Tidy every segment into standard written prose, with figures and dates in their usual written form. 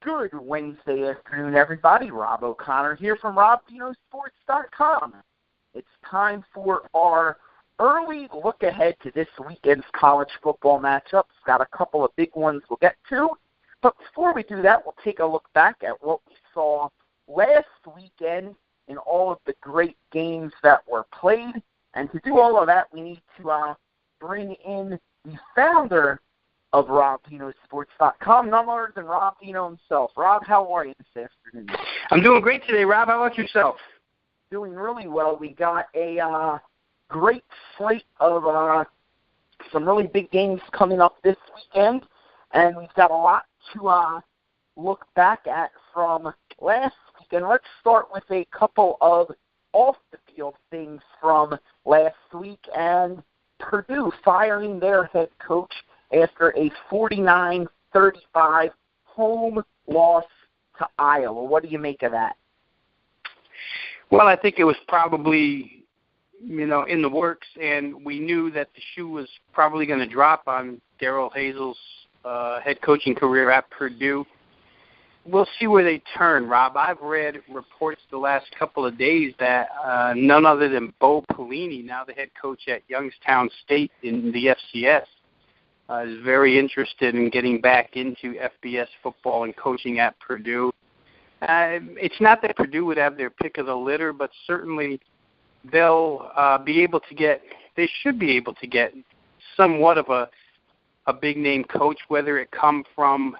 Good Wednesday afternoon, everybody. Rob O'Connor here from RobVenoSports.com. It's time for our early look ahead to this weekend's college football matchups. Got a couple of big ones we'll get to. But before we do that, we'll take a look back at what we saw last weekend in all of the great games that were played. And to do all of that, we need to bring in the founder of RobVenoSports.com, none other than Rob Veno himself. Rob, how are you this afternoon? I'm doing great today, Rob. How about yourself? Doing really well. We got a great slate of some really big games coming up this weekend, and we've got a lot to look back at from last week. And let's start with a couple of off-the-field things from last week, and Purdue firing their head coach after a 49-35 home loss to Iowa. What do you make of that? Well, I think it was probably, in the works, and we knew that the shoe was probably going to drop on Darrell Hazel's head coaching career at Purdue. We'll see where they turn, Rob. I've read reports the last couple of days that none other than Bo Pelini, now the head coach at Youngstown State in the FCS, is very interested in getting back into FBS football and coaching at Purdue. It's not that Purdue would have their pick of the litter, but certainly they'll be able to get, they should be able to get somewhat of a big-name coach, whether it come from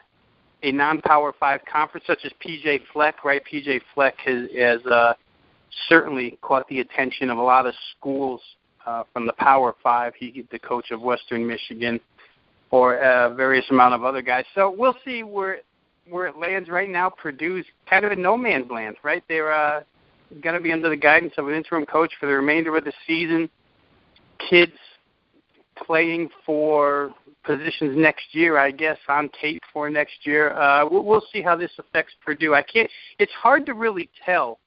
a non-Power 5 conference such as P.J. Fleck, right? P.J. Fleck has certainly caught the attention of a lot of schools from the Power 5. He's the coach of Western Michigan, or various amount of other guys. So we'll see where it lands. Right now, Purdue's kind of a no man's land, right? They're going to be under the guidance of an interim coach for the remainder of the season. Kids playing for positions next year, I guess, on tape for next year. We'll see how this affects Purdue. It's hard to really tell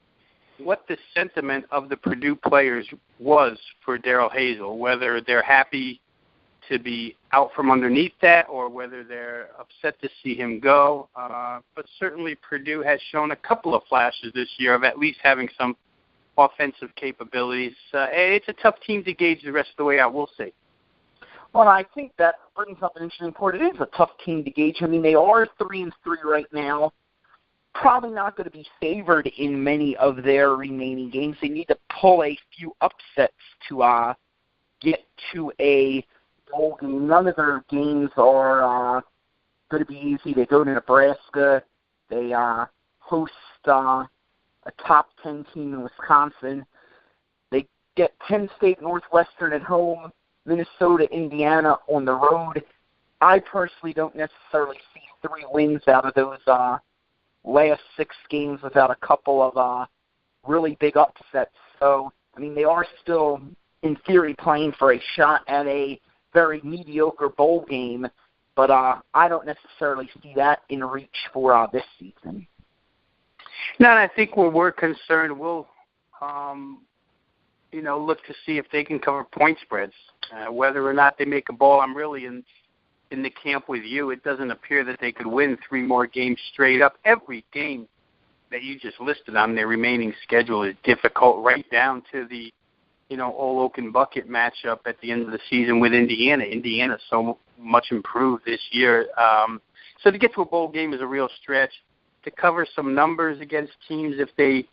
what the sentiment of the Purdue players was for Darrell Hazel, whether they're happy to be out from underneath that or whether they're upset to see him go. But certainly Purdue has shown a couple of flashes this year of at least having some offensive capabilities. It's a tough team to gauge the rest of the way out. We'll see. Well, I think that brings up an interesting point. It is a tough team to gauge. I mean, they are 3-3 right now. Probably not going to be favored in many of their remaining games. They need to pull a few upsets to get to a bowl game. None of their games are going to be easy. They go to Nebraska. They host a top 10 team in Wisconsin. They get Penn State Northwestern at home, Minnesota, Indiana on the road. I personally don't necessarily see 3 wins out of those last 6 games without a couple of really big upsets. So, I mean, they are still, in theory, playing for a shot at a very mediocre bowl game, but I don't necessarily see that in reach for this season. No, and I think where we're concerned, we'll look to see if they can cover point spreads. Whether or not they make a bowl, I'm really in the camp with you. It doesn't appear that they could win 3 more games straight up. Every game that you just listed on their remaining schedule is difficult, right down to the Old Oaken Bucket matchup at the end of the season with Indiana. Indiana's so much improved this year. So to get to a bowl game is a real stretch. To cover some numbers against teams if they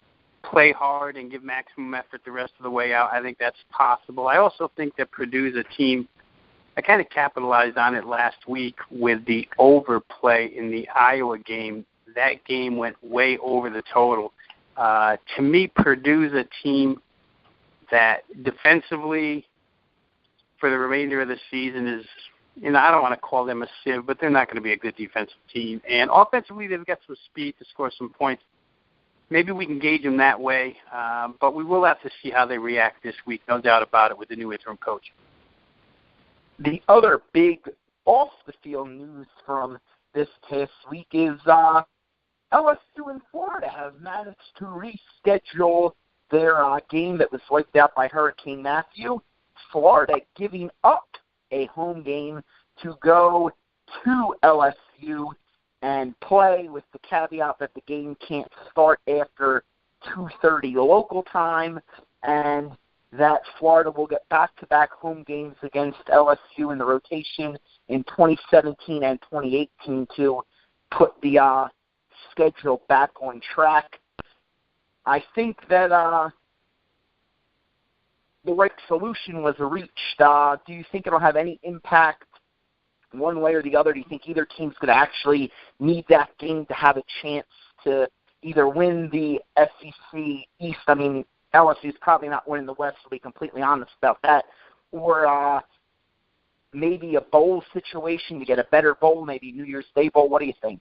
play hard and give maximum effort the rest of the way out, I think that's possible. I also think that Purdue's a team, I kind of capitalized on it last week with the overplay in the Iowa game. That game went way over the total. To me, Purdue's a team that defensively for the remainder of the season is, I don't want to call them a sieve, but they're not going to be a good defensive team. And offensively, they've got some speed to score some points. Maybe we can gauge them that way, but we will have to see how they react this week, no doubt about it, with the new interim coach. The other big off-the-field news from this past week is LSU and Florida have managed to reschedule their game that was wiped out by Hurricane Matthew. Florida giving up a home game to go to LSU and play, with the caveat that the game can't start after 2:30 local time, and that Florida will get back-to-back home games against LSU in the rotation in 2017 and 2018 to put the schedule back on track. I think that the right solution was reached. Do you think it'll have any impact one way or the other? Do you think either team's going to actually need that game to have a chance to either win the SEC East? I mean, LSU's probably not winning the West, to be completely honest about that. Or maybe a bowl situation to get a better bowl, maybe New Year's Day bowl. What do you think?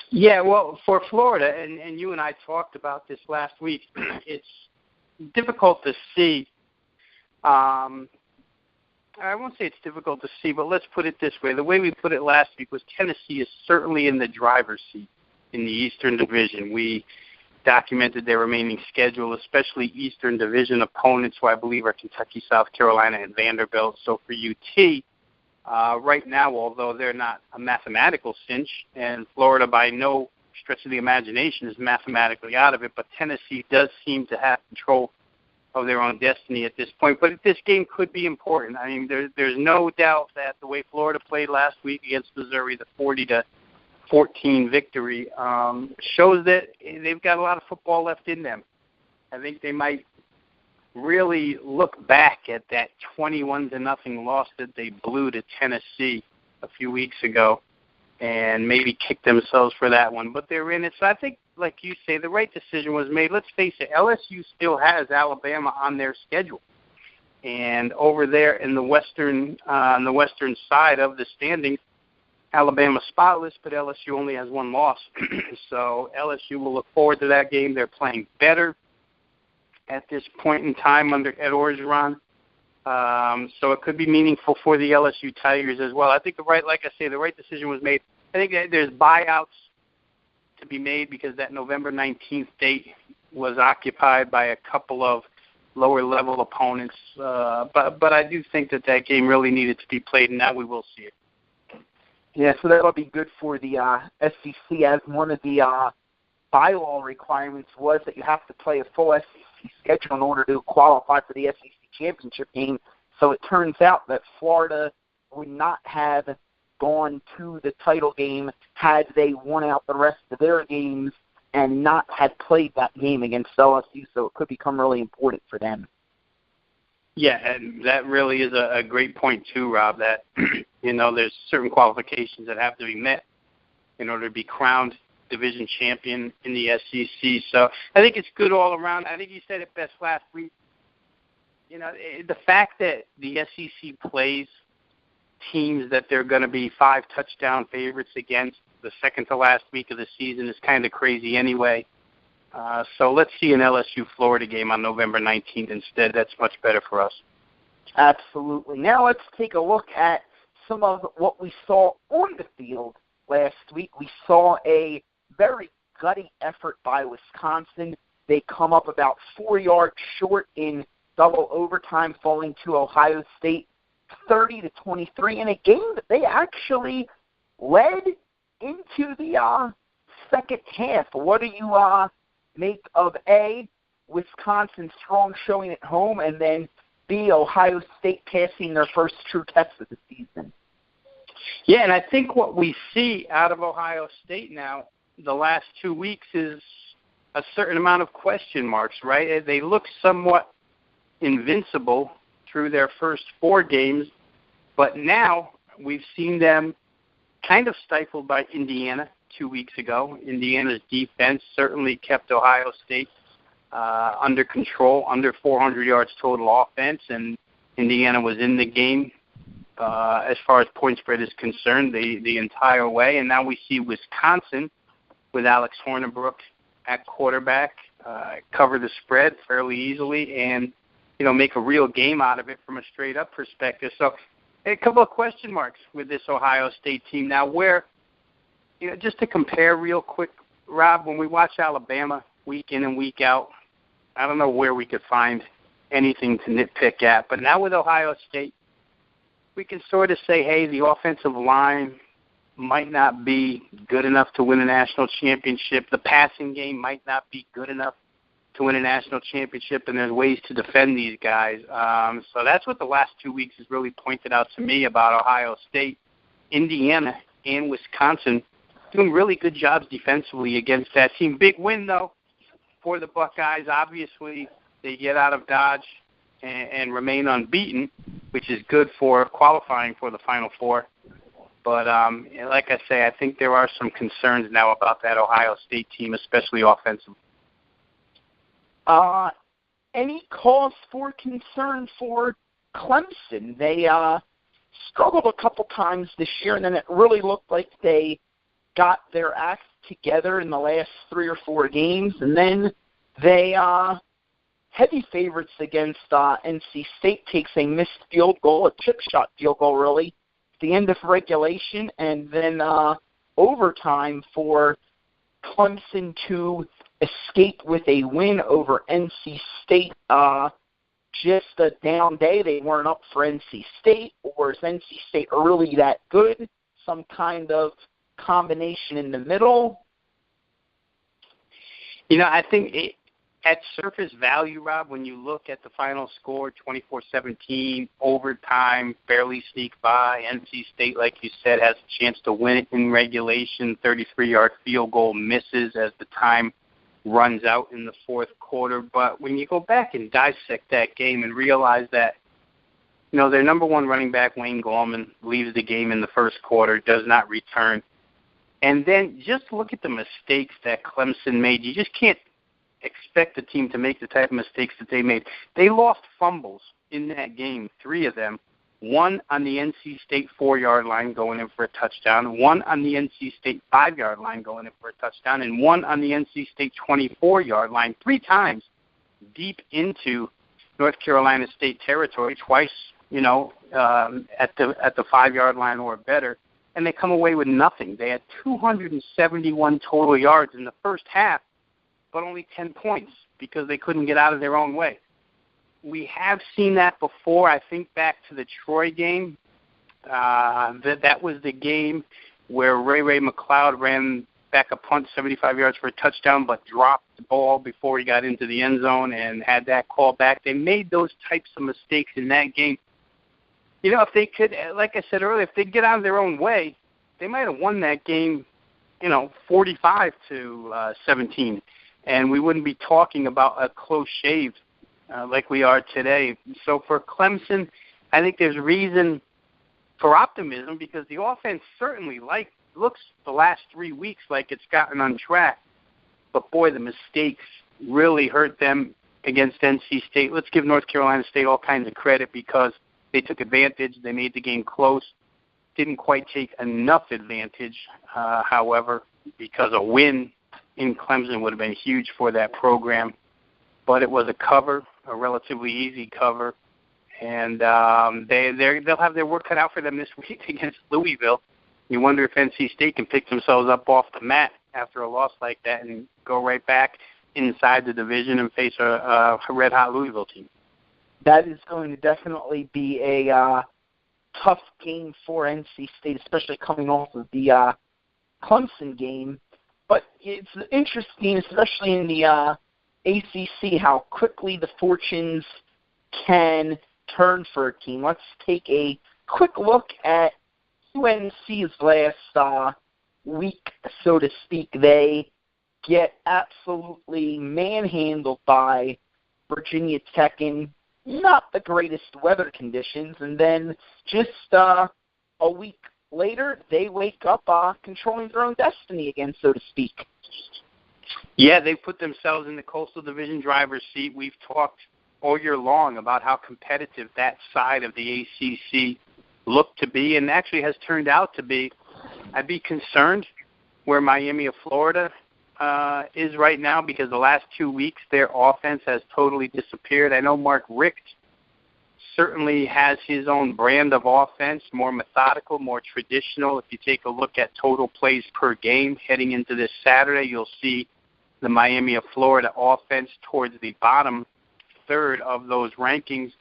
Yeah, well, for Florida, and you and I talked about this last week, it's difficult to see. I won't say it's difficult to see, but let's put it this way. The way we put it last week was Tennessee is certainly in the driver's seat in the Eastern Division. We documented their remaining schedule, especially Eastern Division opponents, who I believe are Kentucky, South Carolina, and Vanderbilt. So for UT, right now, although they're not a mathematical cinch, and Florida by no stretch of the imagination is mathematically out of it, but Tennessee does seem to have control of their own destiny at this point. But this game could be important. I mean, there's no doubt that the way Florida played last week against Missouri, the 40-14 victory, shows that they've got a lot of football left in them. I think they might really look back at that 21-0 loss that they blew to Tennessee a few weeks ago and maybe kick themselves for that one. But they're in it. So I think, like you say, the right decision was made. Let's face it, LSU still has Alabama on their schedule. And over there in the western side of the standings, Alabama's spotless, but LSU only has one loss. So LSU will look forward to that game. They're playing better at this point in time under Ed Orgeron. So it could be meaningful for the LSU Tigers as well. I think the right decision was made. I think that there's buyouts to be made because that November 19th date was occupied by a couple of lower-level opponents. But I do think that game really needed to be played, and now we will see it. Yeah, so that'll be good for the SEC, as one of the bylaw requirements was that you have to play a full SEC schedule in order to qualify for the SEC championship game. So it turns out that Florida would not have gone to the title game had they won out the rest of their games and not had played that game against LSU, so it could become really important for them. Yeah, and that really is a great point too, Rob, that, there's certain qualifications that have to be met in order to be crowned division champion in the SEC. So I think it's good all around. I think you said it best last week. The fact that the SEC plays teams that they're going to be 5-touchdown favorites against the second to last week of the season is kind of crazy anyway. So let's see an LSU-Florida game on November 19th instead. That's much better for us. Absolutely. Now let's take a look at some of what we saw on the field last week. We saw a very gutty effort by Wisconsin. They come up about 4 yards short in double overtime, falling to Ohio State 30-23 in a game that they actually led into the second half. What do you make of A, Wisconsin's strong showing at home, and then B, Ohio State passing their first true test of the season? Yeah, and I think what we see out of Ohio State now the last 2 weeks is a certain amount of question marks, right? They look somewhat invincible through their first 4 games, but now we've seen them kind of stifled by Indiana 2 weeks ago. Indiana's defense certainly kept Ohio State under control, under 400 yards total offense, and Indiana was in the game as far as point spread is concerned the entire way. And now we see Wisconsin with Alex Hornibrook at quarterback cover the spread fairly easily and make a real game out of it from a straight-up perspective. So a couple of question marks with this Ohio State team. Now, where, just to compare real quick, Rob, when we watch Alabama week in and week out, I don't know where we could find anything to nitpick at. But now with Ohio State, we can sort of say, hey, the offensive line might not be good enough to win a national championship. The passing game might not be good enough to win a national championship, and there's ways to defend these guys. So that's what the last 2 weeks has really pointed out to me about Ohio State, Indiana, and Wisconsin doing really good jobs defensively against that team. Big win, though, for the Buckeyes. Obviously, they get out of Dodge and remain unbeaten, which is good for qualifying for the Final Four. But like I say, I think there are some concerns now about that Ohio State team, especially offensively. Any cause for concern for Clemson? They struggled a couple times this year, and then it really looked like they got their act together in the last 3 or 4 games, and then they heavy favorites against NC State, takes a missed field goal, a chip shot field goal really, at the end of regulation, and then overtime for Clemson to escape with a win over NC State. Just a down day. They weren't up for NC State, or is NC State really that good? Some kind of combination in the middle? I think at surface value, Rob, when you look at the final score, 24-17, overtime, barely sneak by. NC State, like you said, has a chance to win it in regulation. 33-yard field goal misses as the time runs out in the fourth quarter. But when you go back and dissect that game and realize that, their number one running back, Wayne Gallman, leaves the game in the first quarter, does not return. And then just look at the mistakes that Clemson made. You just can't expect the team to make the type of mistakes that they made. They lost fumbles in that game, 3 of them. 1 on the NC State 4-yard line going in for a touchdown, 1 on the NC State 5-yard line going in for a touchdown, and 1 on the NC State 24-yard line 3 times deep into North Carolina State territory, twice, at the 5-yard line or better, and they come away with nothing. They had 271 total yards in the first half, but only 10 points because they couldn't get out of their own way. We have seen that before. I think back to the Troy game. That was the game where Ray McLeod ran back a punt 75 yards for a touchdown, but dropped the ball before he got into the end zone and had that call back. They made those types of mistakes in that game. If they could, like I said earlier, if they get out of their own way, they might have won that game, 45-17, and we wouldn't be talking about a close shave like we are today. So for Clemson, I think there's reason for optimism because the offense certainly looks the last 3 weeks like it's gotten on track. But, boy, the mistakes really hurt them against NC State. Let's give North Carolina State all kinds of credit because they took advantage. They made the game close. Didn't quite take enough advantage, however, because a win in Clemson would have been huge for that program. But it was a cover, a relatively easy cover, and they'll have their work cut out for them this week against Louisville. You wonder if NC State can pick themselves up off the mat after a loss like that and go right back inside the division and face a red-hot Louisville team. That is going to definitely be a tough game for NC State, especially coming off of the Clemson game. But it's interesting, especially in the ACC, how quickly the fortunes can turn for a team. Let's take a quick look at UNC's last week, so to speak. They get absolutely manhandled by Virginia Tech in not the greatest weather conditions, and then just a week later, they wake up controlling their own destiny again, so to speak. Yeah, they put themselves in the Coastal Division driver's seat. We've talked all year long about how competitive that side of the ACC looked to be and actually has turned out to be. I'd be concerned where Miami of Florida is right now because the last 2 weeks their offense has totally disappeared. I know Mark Richt certainly has his own brand of offense, more methodical, more traditional. If you take a look at total plays per game heading into this Saturday, you'll see the Miami of Florida offense towards the bottom third of those rankings.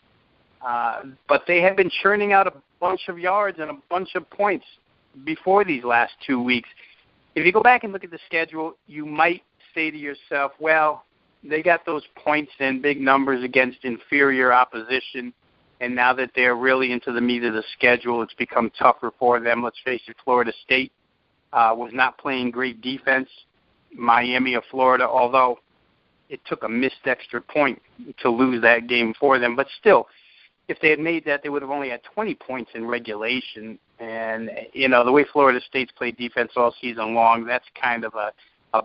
But they have been churning out a bunch of yards and a bunch of points before these last 2 weeks. If you go back and look at the schedule, you might say to yourself, well, they got those points and big numbers against inferior opposition, and now that they're really into the meat of the schedule, it's become tougher for them. Let's face it, Florida State was not playing great defense. Miami of Florida, although it took a missed extra point to lose that game for them, but still, if they had made that, they would have only had 20 points in regulation. And, you know, the way Florida State's played defense all season long, that's kind of a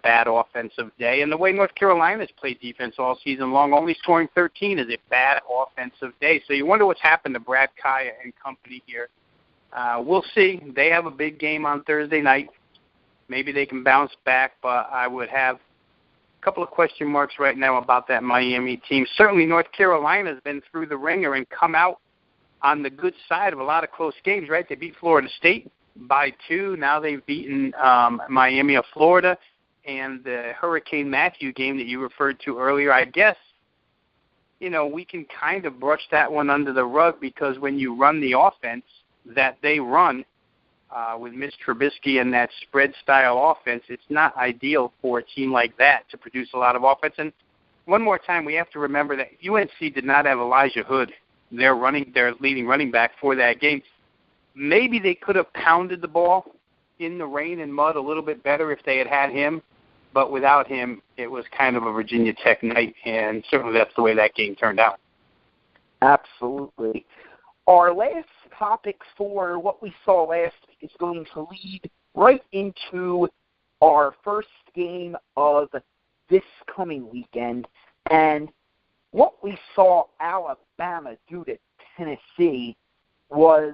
bad offensive day. And the way North Carolina's played defense all season long, only scoring 13 is a bad offensive day. So you wonder what's happened to Brad Kaya and company here. We'll see. They have a big game on Thursday night. Maybe they can bounce back, but I would have a couple of question marks right now about that Miami team. Certainly North Carolina's been through the ringer and come out on the good side of a lot of close games, right? They beat Florida State by 2. Now they've beaten Miami of Florida. And the Hurricane Matthew game that you referred to earlier, I guess, you know, we can kind of brush that one under the rug because when you run the offense that they run with Mitch Trubisky and that spread-style offense, it's not ideal for a team like that to produce a lot of offense. And one more time, we have to remember that UNC did not have Elijah Hood, their leading running back for that game. Maybe they could have pounded the ball in the rain and mud a little bit better if they had had him, but without him, it was kind of a Virginia Tech night, and certainly that's the way that game turned out. Absolutely. Our last topic for what we saw last week is going to lead right into our first game of this coming weekend, and what we saw Alabama do to Tennessee was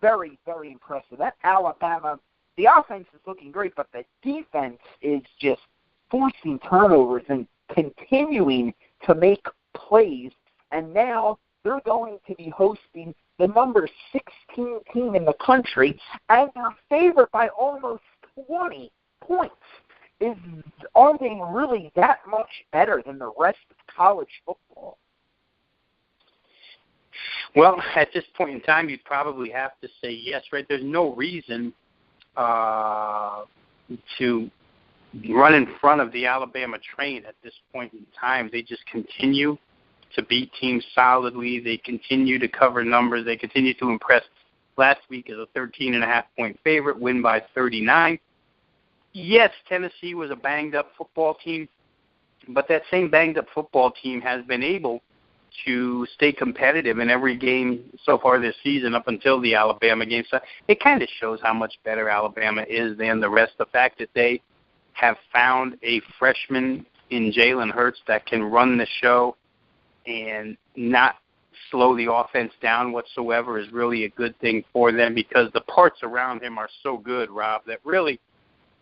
very, very impressive. That Alabama, the offense is looking great, but the defense is just forcing turnovers and continuing to make plays. And now they're going to be hosting the number 16 team in the country, and they're favored by almost 20 points. Are they really that much better than the rest of college football? Well, at this point in time, you'd probably have to say yes, right? There's no reason to run in front of the Alabama train at this point in time. They just continue to beat teams solidly. They continue to cover numbers. They continue to impress. Last week as a 13.5-point favorite, win by 39. Yes, Tennessee was a banged-up football team, but that same banged-up football team has been able to stay competitive in every game so far this season up until the Alabama game. So it kind of shows how much better Alabama is than the rest. The fact that they have found a freshman in Jalen Hurts that can run the show and not slow the offense down whatsoever is really a good thing for them because the parts around him are so good, Rob, that really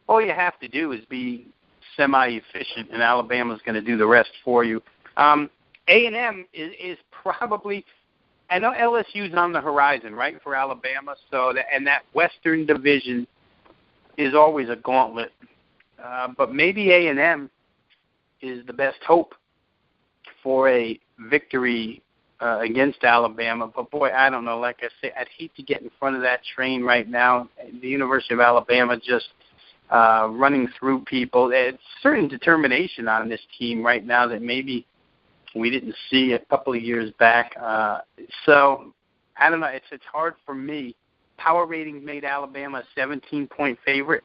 all you have to do is be semi-efficient, and Alabama's going to do the rest for you. A&M is probably, I know LSU's on the horizon, right, for Alabama, and that Western Division is always a gauntlet. But maybe A&M is the best hope for a victory against Alabama. But, boy, I don't know. Like I say, I'd hate to get in front of that train right now. The University of Alabama just running through people. It's certain determination on this team right now that maybe we didn't see a couple of years back. So, I don't know. It's hard for me. Power ratings made Alabama a 17-point favorite,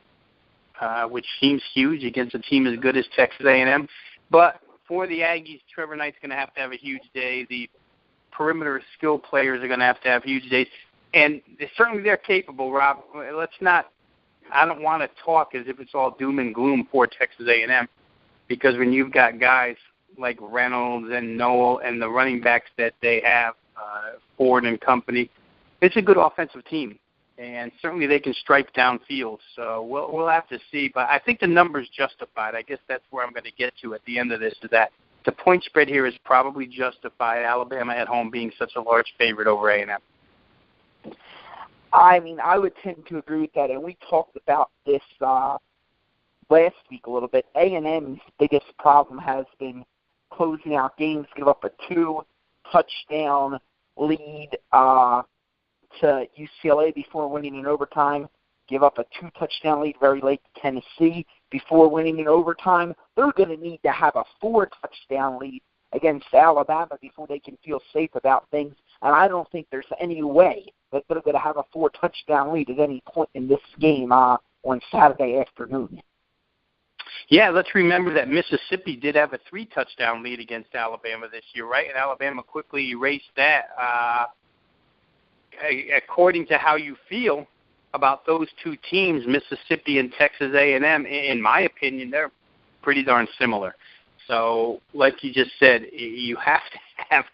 which seems huge against a team as good as Texas A&M. But for the Aggies, Trevor Knight's going to have a huge day. The perimeter skill players are going to have huge days. And certainly they're capable, Rob. Let's not – I don't want to talk as if it's all doom and gloom for Texas A&M because when you've got guys like Reynolds and Noel and the running backs that they have, Ford and company, it's a good offensive team. And certainly they can stripe downfield. So we'll have to see. But I think the number's justified. I guess that's where I'm going to get to at the end of this, is that the point spread here is probably justified, Alabama at home being such a large favorite over A&M. I mean, I would tend to agree with that. And we talked about this last week a little bit. A&M's biggest problem has been closing out games, give up a 2-touchdown lead to UCLA before winning in overtime. give up a 2-touchdown lead very late to Tennessee before winning in overtime. They're going to need to have a 4-touchdown lead against Alabama before they can feel safe about things. And I don't think there's any way that they're going to have a 4-touchdown lead at any point in this game on Saturday afternoon. Yeah, let's remember that Mississippi did have a 3-touchdown lead against Alabama this year, right? And Alabama quickly erased that. According to how you feel about those two teams, Mississippi and Texas A&M, in my opinion, they're pretty darn similar. So, like you just said, you have to have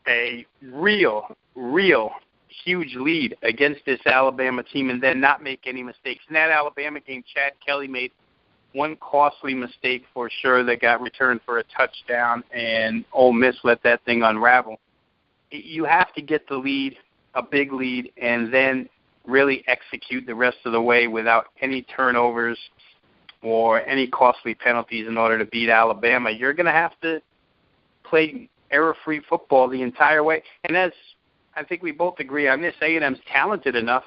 a real huge lead against this Alabama team and then not make any mistakes. In that Alabama game, Chad Kelly made one costly mistake for sure that got returned for a touchdown, and Ole Miss let that thing unravel. You have to get the lead, a big lead, and then really execute the rest of the way without any turnovers or any costly penalties in order to beat Alabama. You're going to have to play error-free football the entire way. And as I think we both agree on this, A&M's talented enough.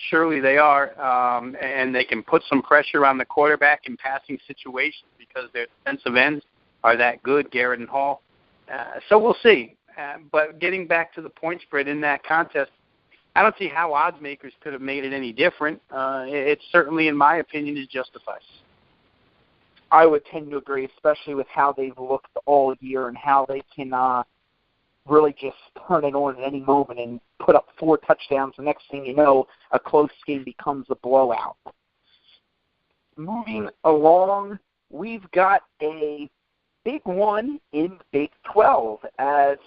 Surely they are, and they can put some pressure on the quarterback in passing situations because their defensive ends are that good, Garrett and Hall. So we'll see. But getting back to the point spread in that contest, I don't see how odds makers could have made it any different. It certainly, in my opinion, is justified. I would tend to agree, especially with how they've looked all year and how they can really just turn it on at any moment and put up 4 touchdowns. The next thing you know, a close game becomes a blowout. Moving along, we've got a big one in Big 12 as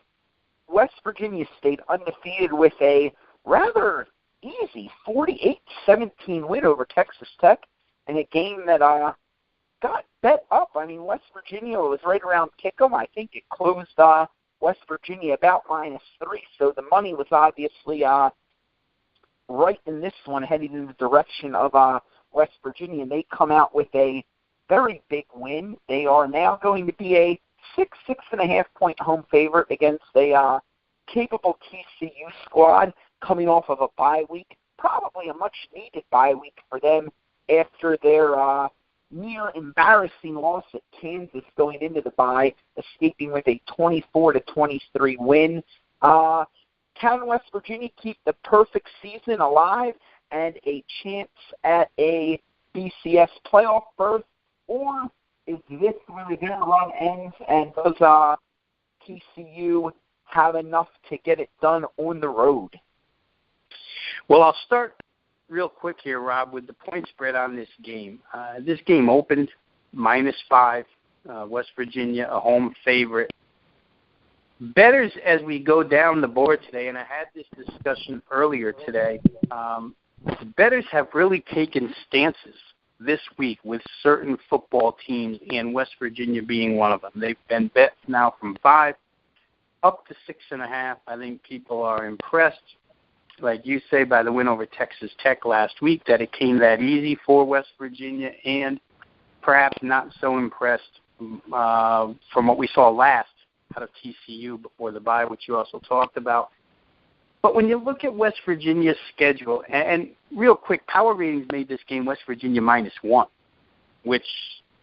West Virginia stayed undefeated with a rather easy 48-17 win over Texas Tech in a game that got bet up. I mean, West Virginia was right around pick'em. I think it closed West Virginia about -3, so the money was obviously right in this one, heading in the direction of West Virginia, and they come out with a very big win. They are now going to be a 6.5 point home favorite against a capable TCU squad coming off of a bye week, probably a much-needed bye week for them after their near embarrassing loss at Kansas going into the bye, escaping with a 24-23 win. Can West Virginia keep the perfect season alive and a chance at a BCS playoff berth, or is this where their run ends and does TCU have enough to get it done on the road? Well, I'll start real quick here, Rob, with the point spread on this game. This game opened -5, West Virginia, a home favorite. Bettors, as we go down the board today, and I had this discussion earlier today, bettors have really taken stances this week with certain football teams, and West Virginia being one of them. They've been bet now from 5 up to 6.5. I think people are impressed, like you say, by the win over Texas Tech last week, that it came that easy for West Virginia, and perhaps not so impressed from what we saw last out of TCU before the bye, which you also talked about. But when you look at West Virginia's schedule, and real quick, Power Ratings made this game West Virginia -1, which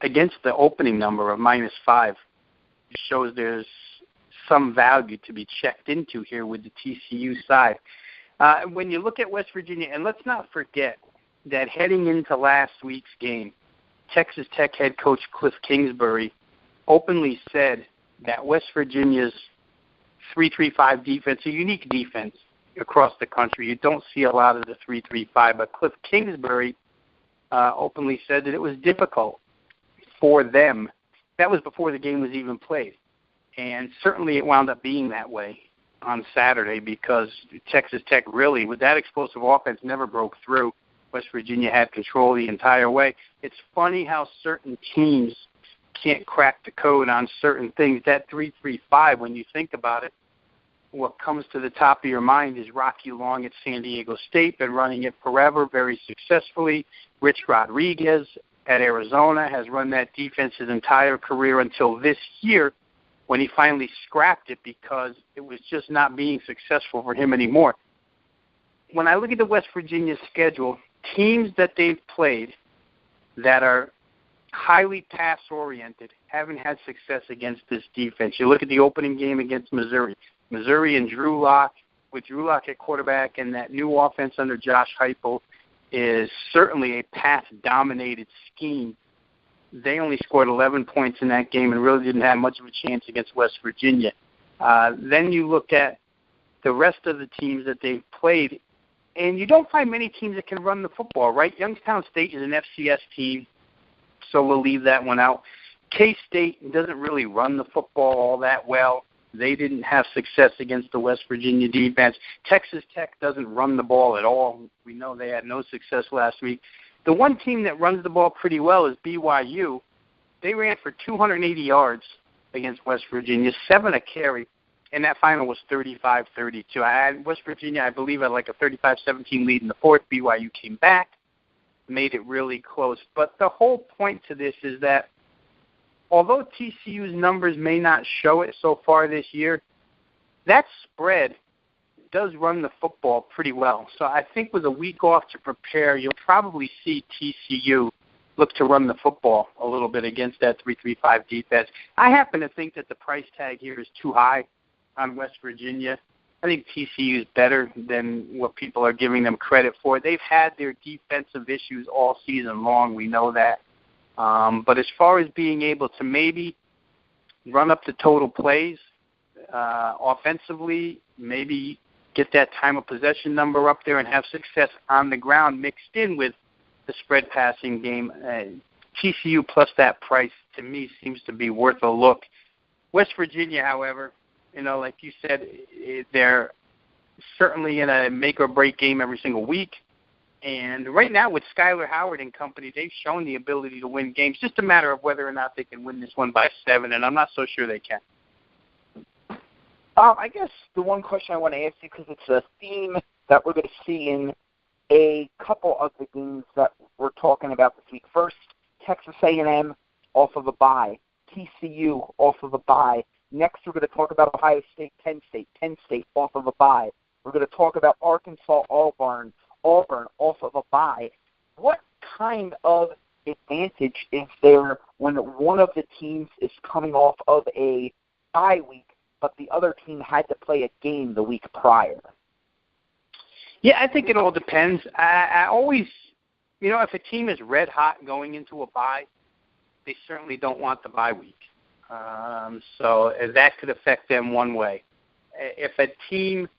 against the opening number of -5 shows there's some value to be checked into here with the TCU side. When you look at West Virginia, and let's not forget that heading into last week's game, Texas Tech head coach Cliff Kingsbury openly said that West Virginia's 3-3-5 defense, a unique defense across the country. You don't see a lot of the 3-3-5, but Cliff Kingsbury openly said that it was difficult for them. That was before the game was even played. And certainly it wound up being that way on Saturday because Texas Tech really, with that explosive offense, never broke through. West Virginia had control the entire way. It's funny how certain teams can't crack the code on certain things. That 3-3-5, when you think about it, what comes to the top of your mind is Rocky Long at San Diego State, been running it forever, very successfully. Rich Rodriguez at Arizona has run that defense his entire career until this year, when he finally scrapped it because it was just not being successful for him anymore. When I look at the West Virginia schedule, teams that they've played that are highly pass-oriented haven't had success against this defense. You look at the opening game against Missouri. Missouri and Drew Lock, with Drew Lock at quarterback, and that new offense under Josh Heupel is certainly a pass-dominated scheme. They only scored 11 points in that game and really didn't have much of a chance against West Virginia. Then you look at the rest of the teams that they've played, and you don't find many teams that can run the football, right? Youngstown State is an FCS team, so we'll leave that one out. K-State doesn't really run the football all that well. They didn't have success against the West Virginia defense. Texas Tech doesn't run the ball at all. We know they had no success last week. The one team that runs the ball pretty well is BYU. They ran for 280 yards against West Virginia, 7 a carry, and that final was 35-32. West Virginia, I believe, had like a 35-17 lead in the fourth. BYU came back, made it really close. But the whole point to this is that although TCU's numbers may not show it so far this year, that spread does run the football pretty well. So I think with a week off to prepare, you'll probably see TCU look to run the football a little bit against that 3-3-5 defense. I happen to think that the price tag here is too high on West Virginia. I think TCU is better than what people are giving them credit for. They've had their defensive issues all season long. We know that. But as far as being able to maybe run up the total plays offensively, maybe get that time of possession number up there and have success on the ground mixed in with the spread passing game, TCU plus that price to me seems to be worth a look. West Virginia, however, like you said, they're certainly in a make-or-break game every single week. And right now with Skylar Howard and company, they've shown the ability to win games. Just a matter of whether or not they can win this one by 7, and I'm not so sure they can. I guess the one question I want to ask you, because it's a theme that we're going to see in a couple of the games that we're talking about this week. First, Texas A&M off of a bye. TCU off of a bye. Next, we're going to talk about Ohio State, Penn State off of a bye. We're going to talk about Arkansas, Auburn off of a bye. What kind of advantage is there when one of the teams is coming off of a bye week, but the other team had to play a game the week prior? Yeah, I think it all depends. I always, if a team is red hot going into a bye, they certainly don't want the bye week. So that could affect them one way. If a team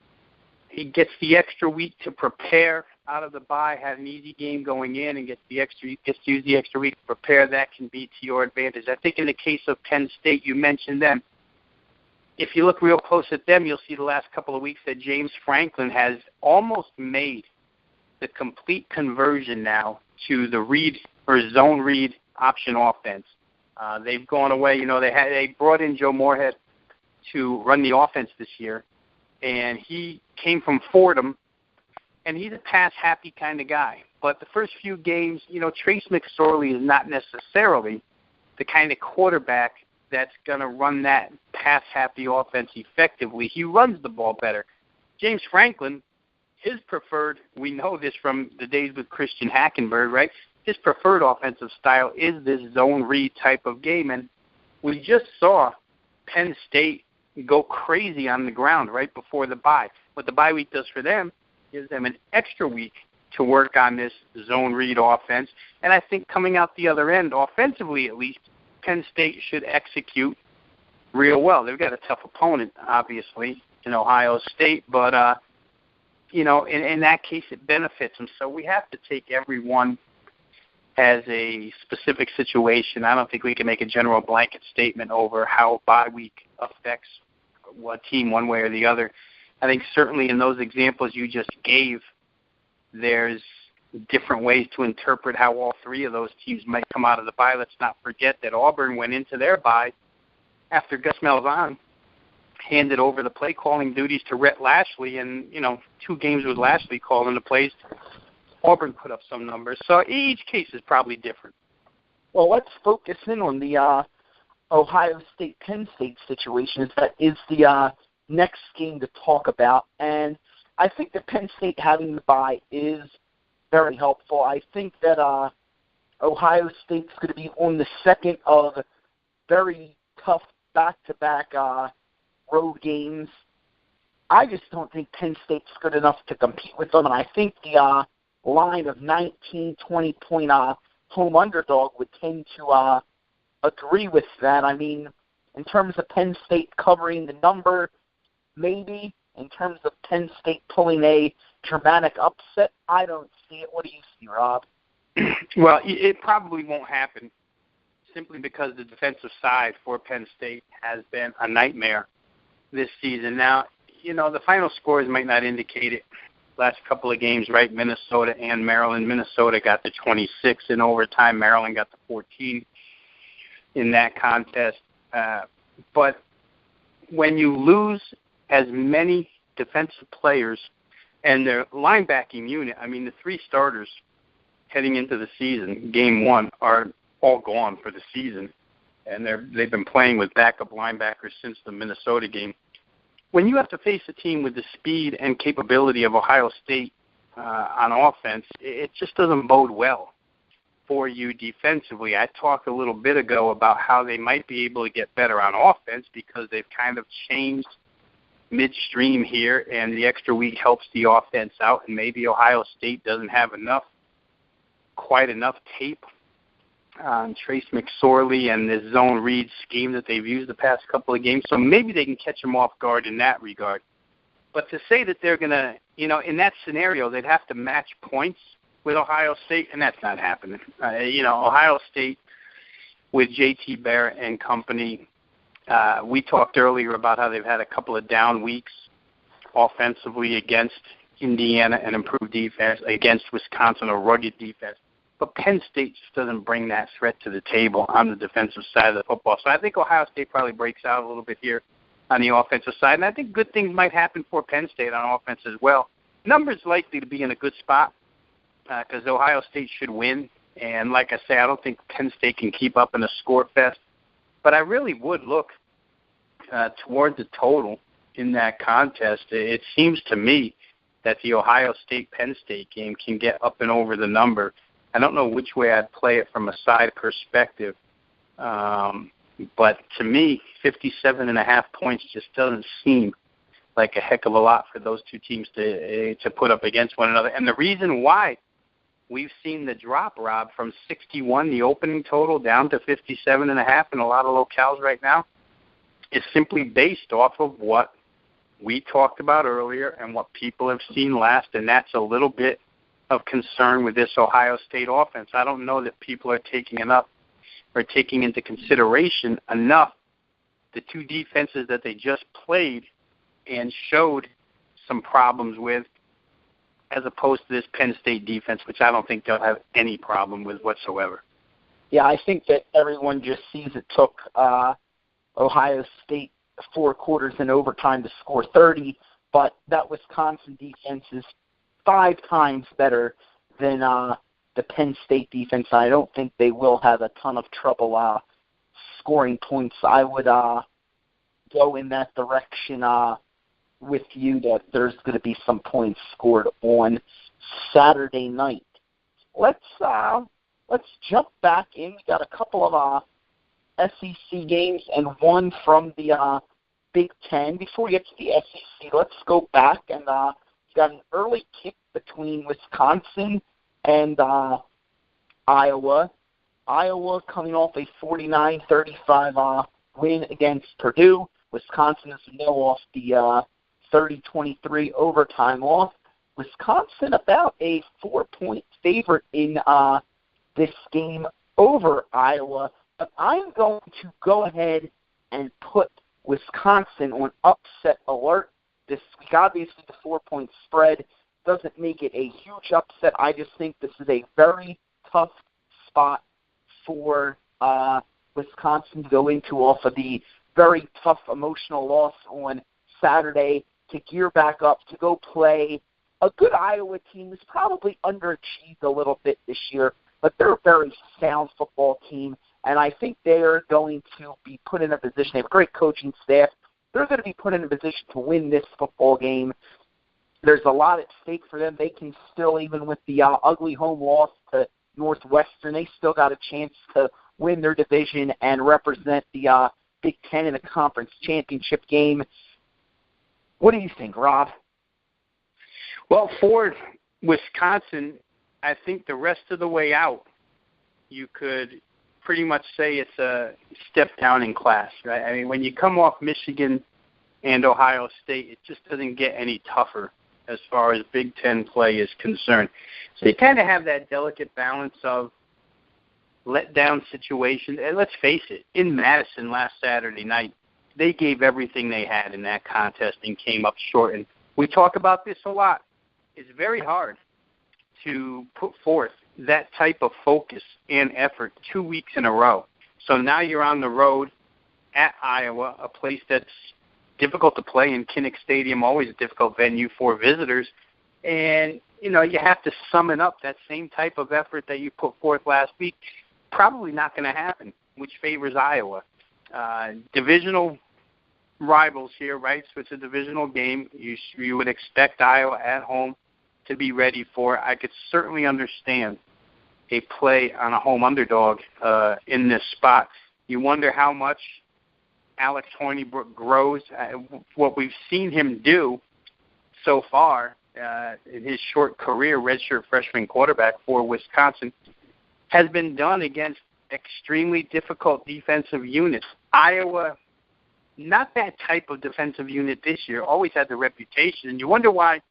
gets the extra week to prepare out of the bye, had an easy game going in, and gets to use the extra week to prepare, that can be to your advantage. I think in the case of Penn State, you mentioned them. If you look real close at them, you'll see the last couple of weeks that James Franklin has almost made the complete conversion now to the read or zone read option offense. They've gone away. They brought in Joe Moorhead to run the offense this year, and he came from Fordham, and he's a pass-happy kind of guy. But the first few games, Trace McSorley is not necessarily the kind of quarterback that's going to run that pass-happy offense effectively. He runs the ball better. James Franklin, his preferred, we know this from the days with Christian Hackenberg, right? His preferred offensive style is this zone read type of game. And we just saw Penn State go crazy on the ground right before the bye. What the bye week does for them gives them an extra week to work on this zone read offense. And I think coming out the other end, offensively at least, Penn State should execute real well. They've got a tough opponent, obviously, in Ohio State, but, in that case, it benefits them. So we have to take everyone as a specific situation. I don't think we can make a general blanket statement over how bye week affects what team one way or the other. I think certainly in those examples you just gave, there's different ways to interpret how all three of those teams might come out of the bye. Let's not forget that Auburn went into their bye after Gus Malzahn handed over the play calling duties to Rhett Lashley, and 2 games with Lashley calling the plays. Auburn put up some numbers, so each case is probably different. Well, let's focus in on the Ohio State-Penn State situation. That is the next game to talk about, and I think that Penn State having the bye is very helpful. I think that Ohio State's going to be on the second of very tough back-to-back road games. I just don't think Penn State's good enough to compete with them, and I think the line of 19, 20-point home underdog would tend to agree with that. I mean, in terms of Penn State covering the number, maybe. In terms of Penn State pulling a dramatic upset, I don't see it. What do you see, Rob? Well, it probably won't happen simply because the defensive side for Penn State has been a nightmare this season. Now, the final scores might not indicate it. Last couple of games, right, Minnesota and Maryland. Minnesota got the 26 in overtime. Maryland got the 14 in that contest. But when you lose as many defensive players and their linebacking unit, I mean, the three starters heading into the season, game one, are all gone for the season. And they've been playing with backup linebackers since the Minnesota game. When you have to face a team with the speed and capability of Ohio State on offense, it just doesn't bode well for you defensively. I talked a little bit ago about how they might be able to get better on offense because they've kind of changed midstream here, and the extra week helps the offense out, and maybe Ohio State doesn't have quite enough tape on Trace McSorley and this zone read scheme that they've used the past couple of games, so maybe they can catch them off guard in that regard. But to say that they're going to, in that scenario, they'd have to match points with Ohio State, and that's not happening. Ohio State with J.T. Barrett and company, we talked earlier about how they've had a couple of down weeks offensively against Indiana, an improved defense, against Wisconsin, a rugged defense. But Penn State just doesn't bring that threat to the table on the defensive side of the football. So I think Ohio State probably breaks out a little bit here on the offensive side. And I think good things might happen for Penn State on offense as well. Numbers likely to be in a good spot because Ohio State should win. And like I say, I don't think Penn State can keep up in a score fest. But I really would look toward the total in that contest. It seems to me that the Ohio State-Penn State game can get up and over the number. I don't know which way I'd play it from a side perspective. But to me, 57.5 points just doesn't seem like a heck of a lot for those two teams to put up against one another. And the reason why we've seen the drop, Rob, from 61, the opening total, down to 57.5 in a lot of locales right now, is simply based off of what we talked about earlier and what people have seen last, and that's a little bit of concern with this Ohio State offense. I don't know that people are taking into consideration enough the two defenses that they just played and showed some problems with, as opposed to this Penn State defense, which I don't think they'll have any problem with whatsoever. Yeah, I think that everyone just sees it took Ohio State 4 quarters in overtime to score 30, but that Wisconsin defense is 5 times better than the Penn State defense. I don't think they will have a ton of trouble scoring points. I would go in that direction with you that there's going to be some points scored on Saturday night. Let's jump back in. We got a couple of SEC games and one from the Big Ten. Before we get to the SEC, let's go back and got an early kick between Wisconsin and Iowa. Iowa coming off a 49-35 win against Purdue. Wisconsin is now off the 30-23 overtime loss. Wisconsin about a 4-point favorite in this game over Iowa. But I'm going to go ahead and put Wisconsin on upset alert this week. Obviously, the 4-point spread doesn't make it a huge upset. I just think this is a very tough spot for Wisconsin to go into off of the very tough emotional loss on Saturday to gear back up to go play a good Iowa team that's probably underachieved a little bit this year, but they're a very sound football team, and I think they're going to be put in a position. They have a great coaching staff. They're going to be put in a position to win this football game. there's a lot at stake for them. They can still, even with the ugly home loss to Northwestern, they still got a chance to win their division and represent the Big Ten in the conference championship game. What do you think, Rob? Well, for Wisconsin, I think the rest of the way out, you could pretty much say it's a step down in class, right? I mean, when you come off Michigan and Ohio State, it just doesn't get any tougher as far as Big Ten play is concerned. So you kind of have that delicate balance of letdown situation. And let's face it, in Madison last Saturday night, they gave everything they had in that contest and came up short. And we talk about this a lot. It's very hard to put forth that type of focus and effort 2 weeks in a row. So now you're on the road at Iowa, a place that's difficult to play in. Kinnick Stadium, always a difficult venue for visitors. And, you know, you have to summon up that same type of effort that you put forth last week. Probably not going to happen, which favors Iowa. Divisional rivals here, right? So it's a divisional game. You would expect Iowa at home to be ready for. I could certainly understand a play on a home underdog in this spot. You wonder how much Alex Hornibrook grows. What we've seen him do so far in his short career, redshirt freshman quarterback for Wisconsin, has been done against extremely difficult defensive units. Iowa, not that type of defensive unit this year, always had the reputation, and you wonder why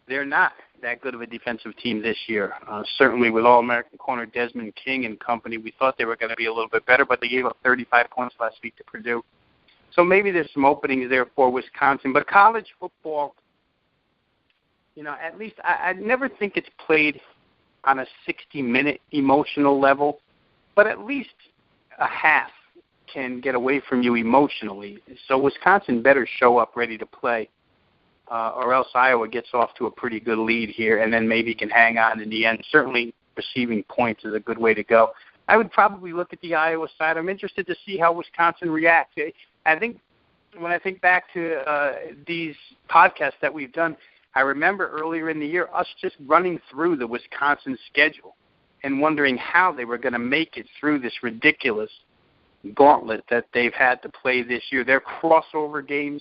they're not that good of a defensive team this year. Certainly with All-American corner Desmond King and company, we thought they were going to be a little bit better, but they gave up 35 points last week to Purdue. So maybe there's some openings there for Wisconsin. But college football, you know, at least I never think it's played on a 60-minute emotional level, but at least a half can get away from you emotionally. So Wisconsin better show up ready to play, or else Iowa gets off to a pretty good lead here and then maybe can hang on in the end. Certainly receiving points is a good way to go. I would probably look at the Iowa side. I'm interested to see how Wisconsin reacts. I think when I think back to these podcasts that we've done, I remember earlier in the year us just running through the Wisconsin schedule and wondering how they were going to make it through this ridiculous gauntlet that they've had to play this year. Their crossover games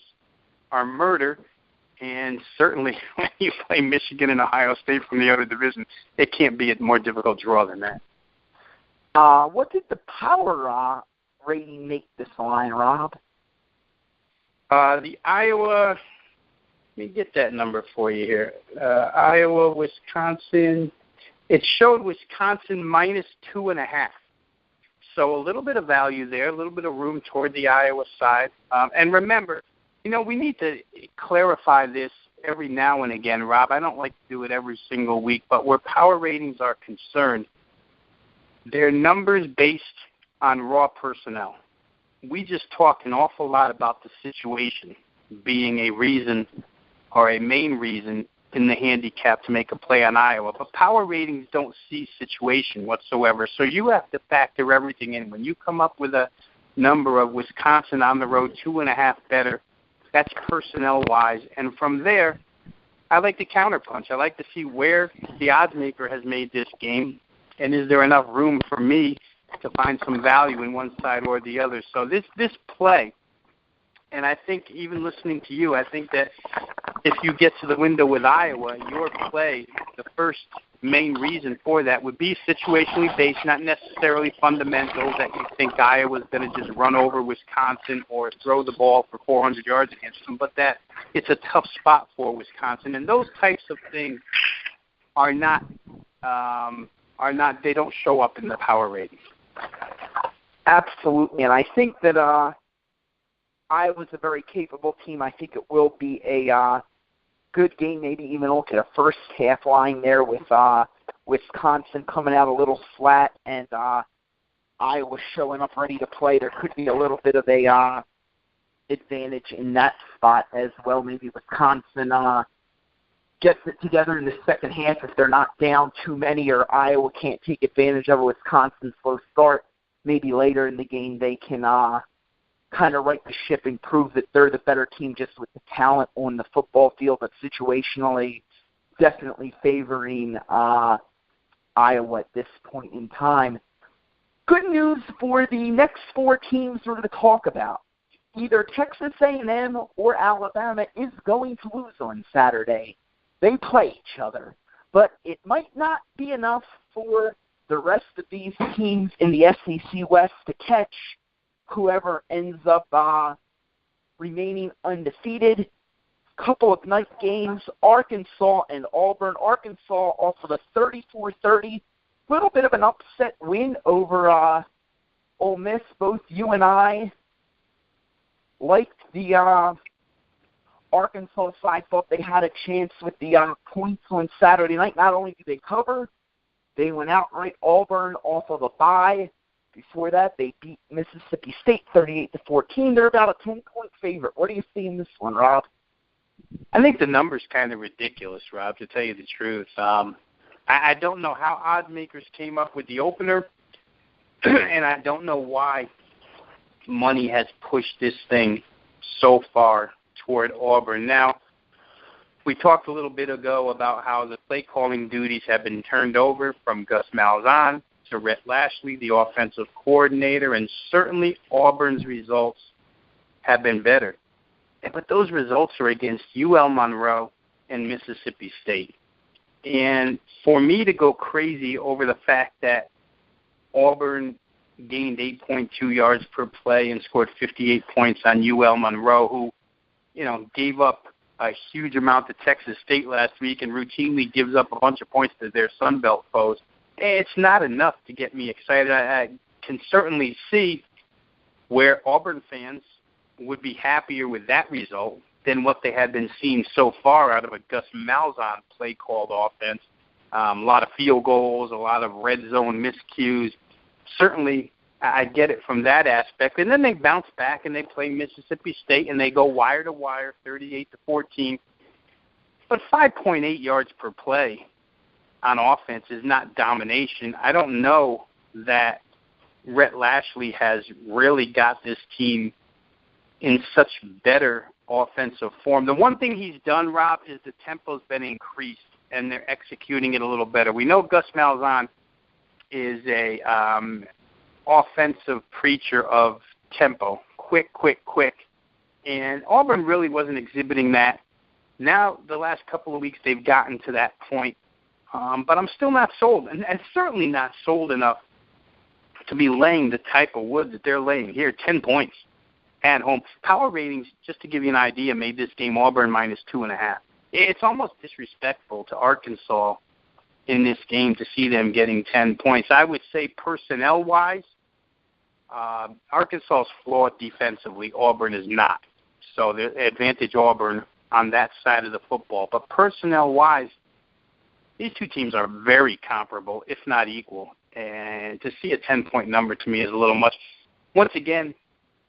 are murder, and certainly when you play Michigan and Ohio State from the other division, it can't be a more difficult draw than that. What did the power rating make this line, Rob? The Iowa, let me get that number for you here. Iowa, Wisconsin, it showed Wisconsin minus 2.5. So a little bit of value there, a little bit of room toward the Iowa side. And remember, you know, we need to clarify this every now and again, Rob. I don't like to do it every single week, but where power ratings are concerned, they're numbers based on raw personnel. We just talked an awful lot about the situation being a reason or a main reason in the handicap to make a play on Iowa. But power ratings don't see situation whatsoever. So you have to factor everything in. When you come up with a number of Wisconsin on the road, 2.5 better, that's personnel-wise. And from there, I like to counterpunch. I like to see where the odds maker has made this game, and is there enough room for me to find some value in one side or the other. So this play, and I think even listening to you, I think that if you get to the window with Iowa, your play, the first main reason for that would be situationally based, not necessarily fundamentals that you think Iowa's going to just run over Wisconsin or throw the ball for 400 yards against them, but that it's a tough spot for Wisconsin. And those types of things are not they don't show up in the power ratings. Absolutely, and I think that Iowa's a very capable team. I think it will be a good game, maybe even look at a first half line there with Wisconsin coming out a little flat and Iowa showing up ready to play. There could be a little bit of a advantage in that spot as well. Maybe Wisconsin gets it together in the second half if they're not down too many, or Iowa can't take advantage of a Wisconsin slow start. Maybe later in the game they can kind of right the ship and prove that they're the better team just with the talent on the football field, but situationally definitely favoring Iowa at this point in time. Good news for the next four teams we're going to talk about. Either Texas A&M or Alabama is going to lose on Saturday. They play each other. But it might not be enough for the rest of these teams in the SEC West to catch whoever ends up remaining undefeated. Couple of night games, Arkansas and Auburn. Arkansas off of a 34-30, little bit of an upset win over Ole Miss. Both you and I liked the Arkansas side, thought they had a chance with the points on Saturday night. Not only did they cover, they went outright Auburn off of a bye. Before that, they beat Mississippi State 38-14. They're about a 10-point favorite. What do you see in this one, Rob? I think the number's kind of ridiculous, Rob, to tell you the truth. I don't know how oddmakers came up with the opener, and I don't know why money has pushed this thing so far toward Auburn. Now, we talked a little bit ago about how the play calling duties have been turned over from Gus Malzahn to Rhett Lashley, the offensive coordinator, and certainly Auburn's results have been better. But those results are against UL Monroe and Mississippi State. And for me to go crazy over the fact that Auburn gained 8.2 yards per play and scored 58 points on UL Monroe, who, gave up a huge amount to Texas State last week and routinely gives up a bunch of points to their Sun Belt foes, it's not enough to get me excited. I can certainly see where Auburn fans would be happier with that result than what they had been seeing so far out of a Gus Malzahn play-called offense. A lot of field goals, a lot of red zone miscues. Certainly, I get it from that aspect. And then they bounce back and they play Mississippi State and they go wire to wire, 38-14. But 5.8 yards per play on offense is not domination. I don't know that Rhett Lashley has really got this team in such better offensive form. The one thing he's done, Rob, is the tempo's been increased and they're executing it a little better. We know Gus Malzahn is a offensive preacher of tempo, quick. And Auburn really wasn't exhibiting that. Now, the last couple of weeks, they've gotten to that point. But I'm still not sold, and certainly not sold enough to be laying the type of wood that they're laying here, 10 points at home. Power ratings, just to give you an idea, made this game Auburn -2.5. It's almost disrespectful to Arkansas in this game to see them getting 10 points. I would say personnel-wise, Arkansas is flawed defensively. Auburn is not. So the advantage Auburn on that side of the football. But personnel-wise, these two teams are very comparable, if not equal. And to see a 10-point number to me is a little much. Once again,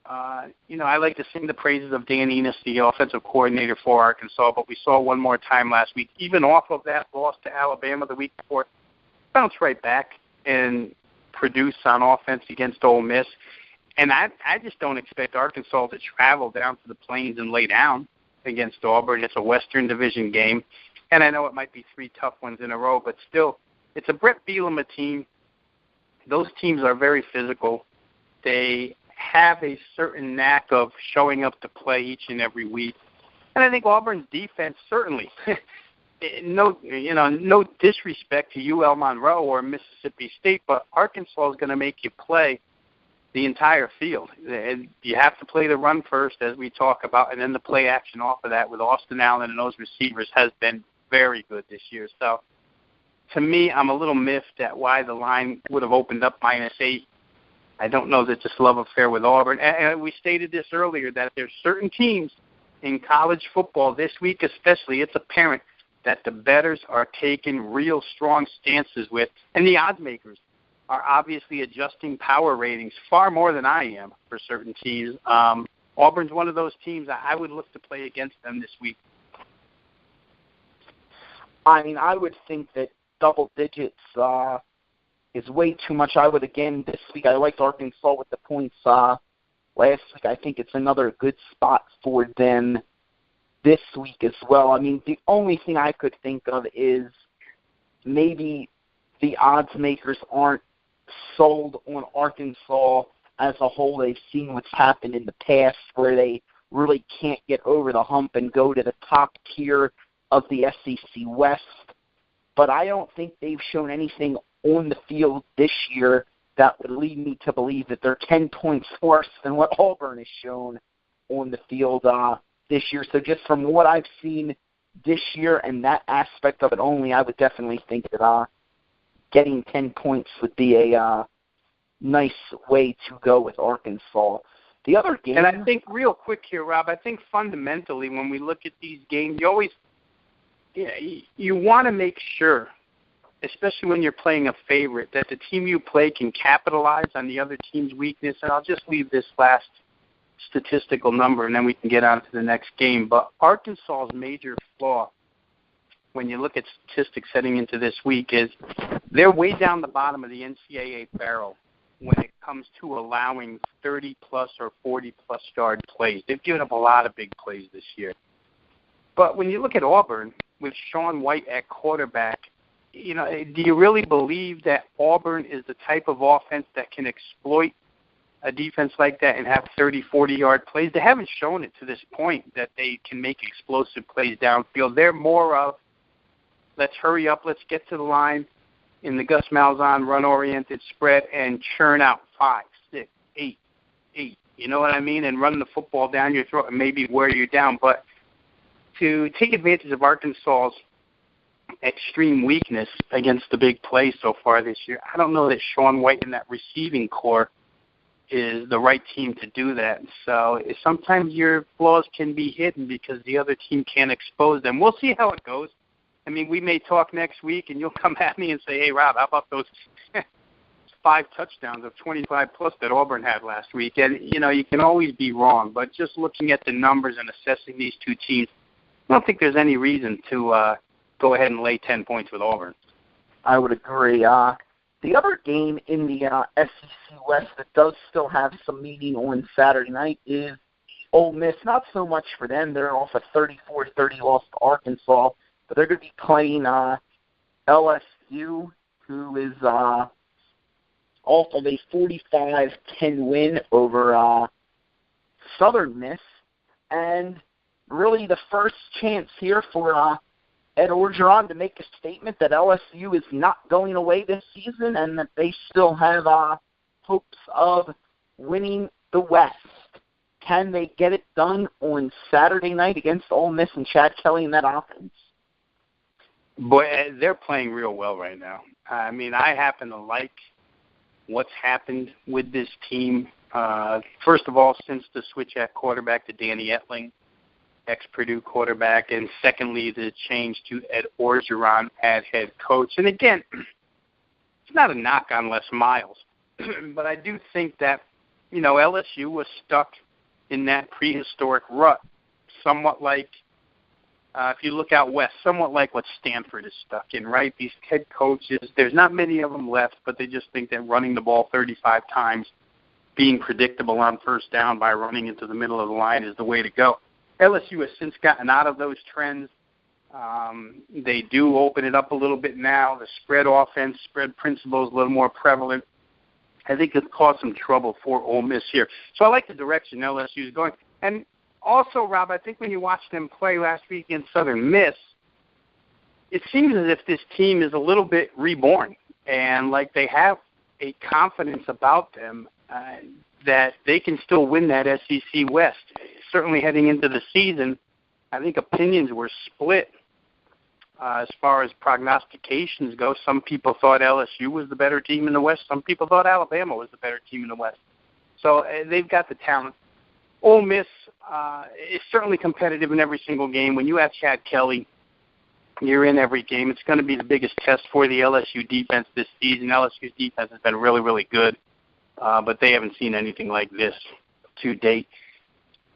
I like to sing the praises of Dan Enos, the offensive coordinator for Arkansas, but we saw one more time last week, even off of that loss to Alabama the week before, bounce right back and produce on offense against Ole Miss. And I just don't expect Arkansas to travel down to the Plains and lay down against Auburn. It's a Western Division game. And I know it might be 3 tough ones in a row, but still, it's a Brett Bielema team. Those teams are very physical. They have a certain knack of showing up to play each and every week. And I think Auburn's defense, certainly, no disrespect to UL Monroe or Mississippi State, but Arkansas is going to make you play the entire field. And you have to play the run first, as we talk about, and then the play action off of that with Austin Allen and those receivers has been very good this year. So, to me, I'm a little miffed at why the line would have opened up -8. I don't know that this love affair with Auburn. And we stated this earlier, that there's certain teams in college football this week especially, it's apparent that the bettors are taking real strong stances with, and the odds makers are obviously adjusting power ratings far more than I am for certain teams. Auburn's one of those teams I would look to play against them this week. I mean, I would think that double digits is way too much. I would, again, this week, I liked Arkansas with the points last week. I think it's another good spot for them this week as well. I mean, the only thing I could think of is maybe the odds makers aren't sold on Arkansas as a whole. They've seen what's happened in the past where they really can't get over the hump and go to the top tier of the SEC West. But I don't think they've shown anything on the field this year that would lead me to believe that they're 10 points worse than what Auburn has shown on the field this year. So just from what I've seen this year and that aspect of it only, I would definitely think that getting 10 points would be a nice way to go with Arkansas. The other game... And I think real quick here, Rob, I think fundamentally when we look at these games, you always you want to make sure, especially when you're playing a favorite, that the team you play can capitalize on the other team's weakness. And I'll just leave this last statistical number, and then we can get on to the next game. But Arkansas's major flaw, when you look at statistics heading into this week, is they're way down the bottom of the NCAA barrel when it comes to allowing 30-plus or 40-plus yard plays. They've given up a lot of big plays this year. But when you look at Auburn, with Sean White at quarterback, do you really believe that Auburn is the type of offense that can exploit a defense like that and have 30, 40-yard plays? They haven't shown it to this point that they can make explosive plays downfield. They're more of, let's hurry up, let's get to the line in the Gus Malzahn run-oriented spread and churn out 5, 6, 8, you know what I mean, and run the football down your throat and maybe wear you down. But to take advantage of Arkansas's extreme weakness against the big plays so far this year, I don't know that Sean White and that receiving core is the right team to do that. So sometimes your flaws can be hidden because the other team can't expose them. We'll see how it goes. I mean, we may talk next week, and you'll come at me and say, hey, Rob, how about those 5 touchdowns of 25-plus that Auburn had last week? And, you can always be wrong. But just looking at the numbers and assessing these two teams, I don't think there's any reason to go ahead and lay 10 points with Auburn. I would agree. The other game in the SEC West that does still have some meaning on Saturday night is Ole Miss. Not so much for them. They're off a 34-30 loss to Arkansas. But they're going to be playing LSU, who is off of a 45-10 win over Southern Miss. And really the first chance here for Ed Orgeron to make a statement that LSU is not going away this season and that they still have hopes of winning the West. Can they get it done on Saturday night against Ole Miss and Chad Kelly in that offense? Boy, they're playing real well right now. I mean, I happen to like what's happened with this team. First of all, since the switch at quarterback to Danny Etling, ex-Purdue quarterback, and secondly, the change to Ed Orgeron at head coach. And again, it's not a knock on Les Miles, but I do think that, LSU was stuck in that prehistoric rut, somewhat like, if you look out west, somewhat like what Stanford is stuck in, right? These head coaches, there's not many of them left, but they just think that running the ball 35 times, being predictable on first down by running into the middle of the line is the way to go. LSU has since gotten out of those trends. They do open it up a little bit now. The spread offense, spread principle is a little more prevalent. I think it's caused some trouble for Ole Miss here. So I like the direction LSU is going. And also, Rob, I think when you watched them play last week against Southern Miss, it seems as if this team is a little bit reborn and like they have a confidence about them that they can still win that SEC West. Certainly heading into the season, I think opinions were split as far as prognostications go. Some people thought LSU was the better team in the West. Some people thought Alabama was the better team in the West. So they've got the talent. Ole Miss is certainly competitive in every single game. When you have Chad Kelly, you're in every game. It's going to be the biggest test for the LSU defense this season. LSU's defense has been really, really good, but they haven't seen anything like this to date.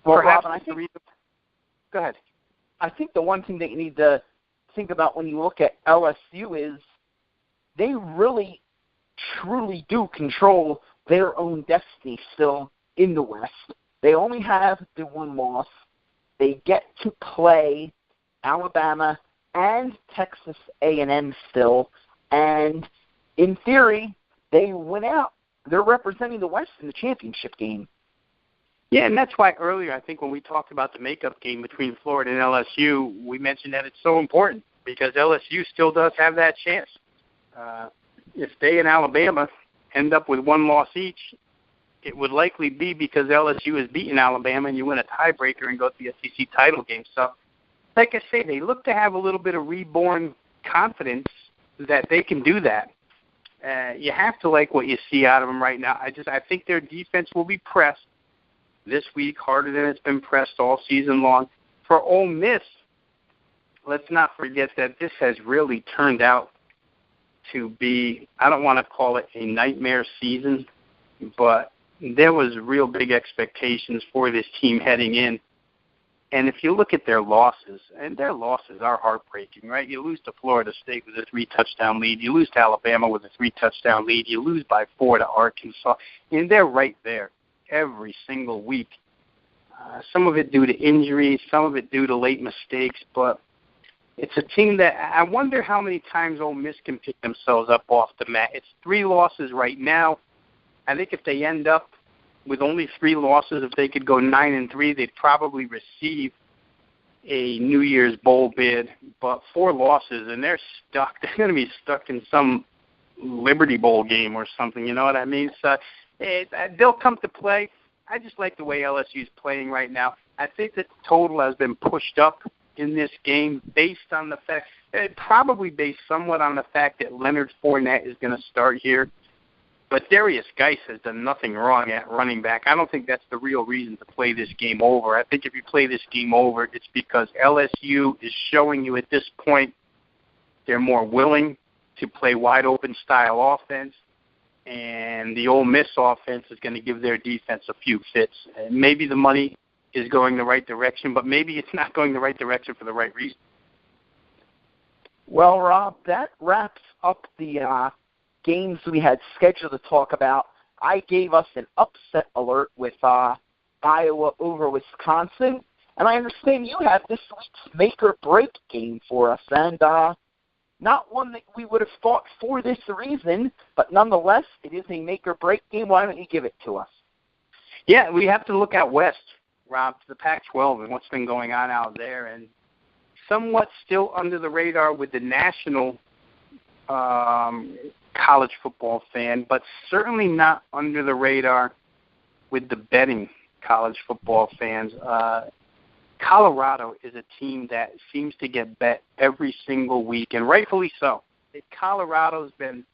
Well, Perhaps Rob, go ahead. I think the one thing that you need to think about when you look at LSU is they really, truly do control their own destiny still in the West. They only have the one loss. They get to play Alabama and Texas A&M still, and in theory, they win out. They're representing the West in the championship game. Yeah, and that's why earlier, I think when we talked about the makeup game between Florida and LSU, we mentioned that it's so important because LSU still does have that chance. If they and Alabama end up with one loss each, it would likely be because LSU has beaten Alabama and you win a tiebreaker and go to the SEC title game. So, like I say, they look to have a little bit of reborn confidence that they can do that. You have to like what you see out of them right now. I think their defense will be pressed this week harder than it's been pressed all season long. For Ole Miss, let's not forget that this has really turned out to be, I don't want to call it a nightmare season, but there was real big expectations for this team heading in. And if you look at their losses, and their losses are heartbreaking, right? You lose to Florida State with a 3-touchdown lead. You lose to Alabama with a 3-touchdown lead. You lose by 4 to Arkansas. And they're right there every single week. Some of it due to injuries, some of it due to late mistakes. But it's a team that I wonder how many times Ole Miss can pick themselves up off the mat. It's 3 losses right now. I think if they end up with only 3 losses, if they could go 9-3, they'd probably receive a New Year's Bowl bid. But 4 losses, and they're stuck. They're going to be stuck in some Liberty Bowl game or something. You know what I mean? So they'll come to play. I just like the way LSU's playing right now. I think that the total has been pushed up in this game based on the fact, probably based somewhat on the fact that Leonard Fournette is going to start here. But Darius Geis has done nothing wrong at running back. I don't think that's the real reason to play this game over. I think if you play this game over, it's because LSU is showing you at this point they're more willing to play wide-open style offense, and the Ole Miss offense is going to give their defense a few fits. And maybe the money is going the right direction, but maybe it's not going the right direction for the right reason. Well, Rob, that wraps up the games we had scheduled to talk about. I gave us an upset alert with Iowa over Wisconsin, and I understand you have this week's make-or-break game for us, and not one that we would have thought for this reason, but nonetheless, it is a make-or-break game. Why don't you give it to us? Yeah, we have to look out west, Rob, to the Pac-12 and what's been going on out there, and somewhat still under the radar with the national college football fan, but certainly not under the radar with the betting college football fans. Colorado is a team that seems to get bet every single week, and rightfully so. Colorado's been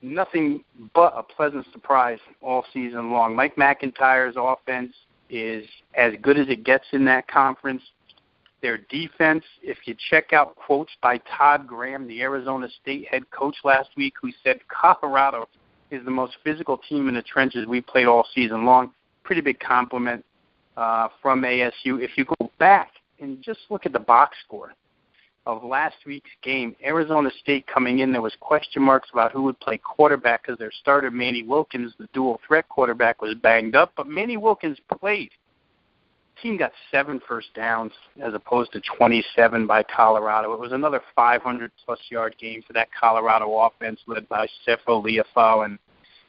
nothing but a pleasant surprise all season long. Mike McIntyre's offense is as good as it gets in that conference. Their defense, if you check out quotes by Todd Graham, the Arizona State head coach last week, who said Colorado is the most physical team in the trenches we played all season long. Pretty big compliment from ASU. If you go back and just look at the box score of last week's game, Arizona State coming in, there was question marks about who would play quarterback because their starter, Manny Wilkins, the dual threat quarterback, was banged up, but Manny Wilkins played. Team got 7 first downs as opposed to 27 by Colorado. It was another 500-plus yard game for that Colorado offense led by Sefo Liufau. And,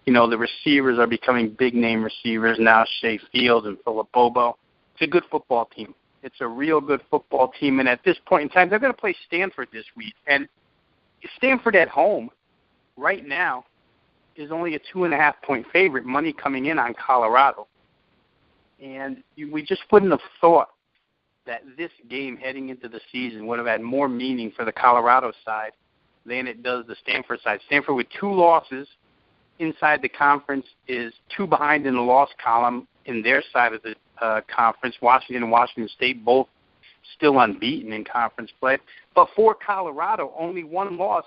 you know, the receivers are becoming big-name receivers now, Shea Fields and Phillip Bobo. It's a good football team. It's a real good football team. And at this point in time, they're going to play Stanford this week. And Stanford at home right now is only a 2.5-point favorite, money coming in on Colorado. And we just wouldn't have thought that this game heading into the season would have had more meaning for the Colorado side than it does the Stanford side. Stanford with 2 losses inside the conference is 2 behind in the loss column in their side of the conference. Washington and Washington State both still unbeaten in conference play. But for Colorado, only 1 loss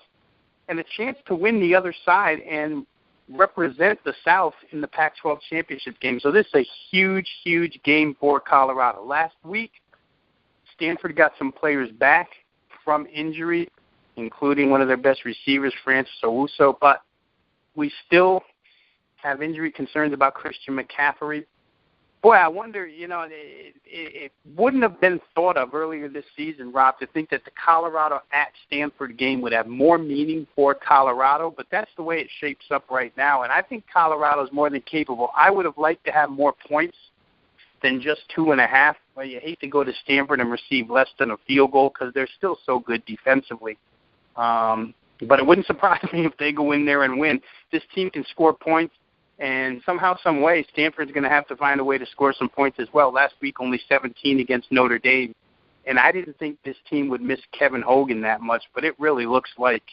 and a chance to win the other side and represent the South in the Pac-12 championship game. So this is a huge, huge game for Colorado. Last week, Stanford got some players back from injury, including one of their best receivers, Francis Owusu, but we still have injury concerns about Christian McCaffrey. Boy, I wonder, it wouldn't have been thought of earlier this season, Rob, to think that the Colorado at Stanford game would have more meaning for Colorado, but that's the way it shapes up right now, and I think Colorado is more than capable. I would have liked to have more points than just 2.5. Well, you hate to go to Stanford and receive less than a field goal because they're still so good defensively. But it wouldn't surprise me if they go in there and win. This team can score points. And somehow, some way, Stanford's going to have to find a way to score some points as well. Last week, only 17 against Notre Dame. And I didn't think this team would miss Kevin Hogan that much, but it really looks like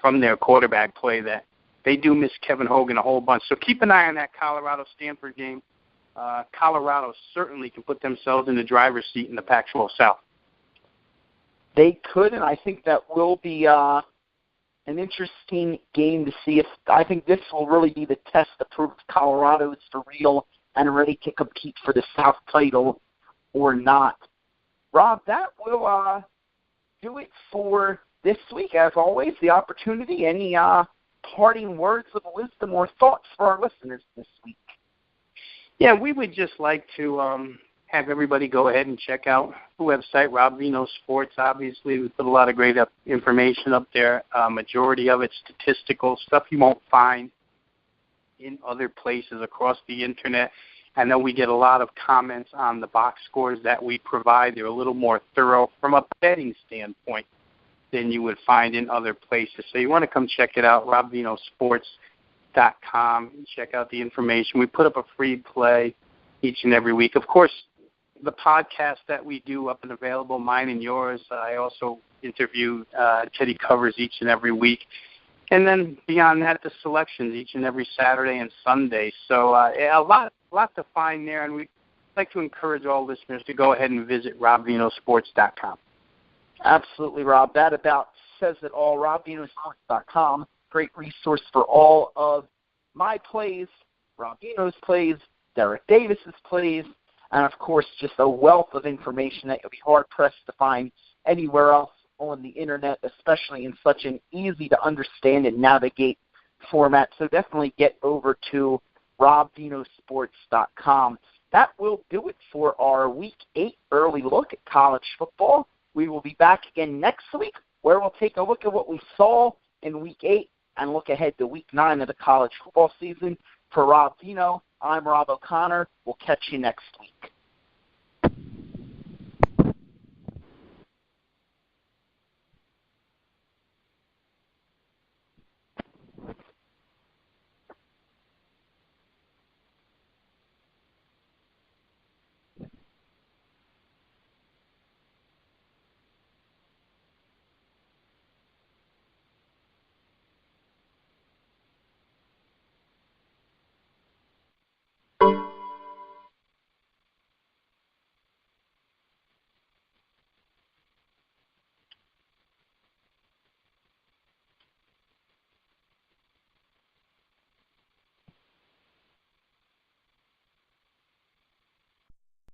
from their quarterback play that they do miss Kevin Hogan a whole bunch. So keep an eye on that Colorado-Stanford game. Colorado certainly can put themselves in the driver's seat in the Pac-12 South. They could, and I think that will be an interesting game to see. I think this will really be the test to prove if Colorado is for real and ready to compete for the South title or not. Rob, that will do it for this week. As always, the opportunity. Any parting words of wisdom or thoughts for our listeners this week? Yeah, we would just like to have everybody go ahead and check out the website, Rob Veno Sports. Obviously, we put a lot of great information up there. Majority of it statistical stuff you won't find in other places across the Internet. I know we get a lot of comments on the box scores that we provide. They're a little more thorough from a betting standpoint than you would find in other places. So you want to come check it out, robvenosports.com, and check out the information. We put up a free play each and every week. Of course, the podcast that we do up and available, mine and yours, I also interview Teddy Covers each and every week. And then beyond that, the selections each and every Saturday and Sunday. So a lot to find there, and we'd like to encourage all listeners to go ahead and visit robvenosports.com. Absolutely, Rob. That about says it all. robvenosports.com, great resource for all of my plays, Rob Veno's plays, Derek Davis's plays, and, of course, just a wealth of information that you'll be hard-pressed to find anywhere else on the Internet, especially in such an easy-to-understand and navigate format. So definitely get over to robvenosports.com. That will do it for our Week 8 early look at college football. We will be back again next week, where we'll take a look at what we saw in Week 8 and look ahead to Week 9 of the college football season. For Rob Veno, I'm Rob O'Connor. We'll catch you next week.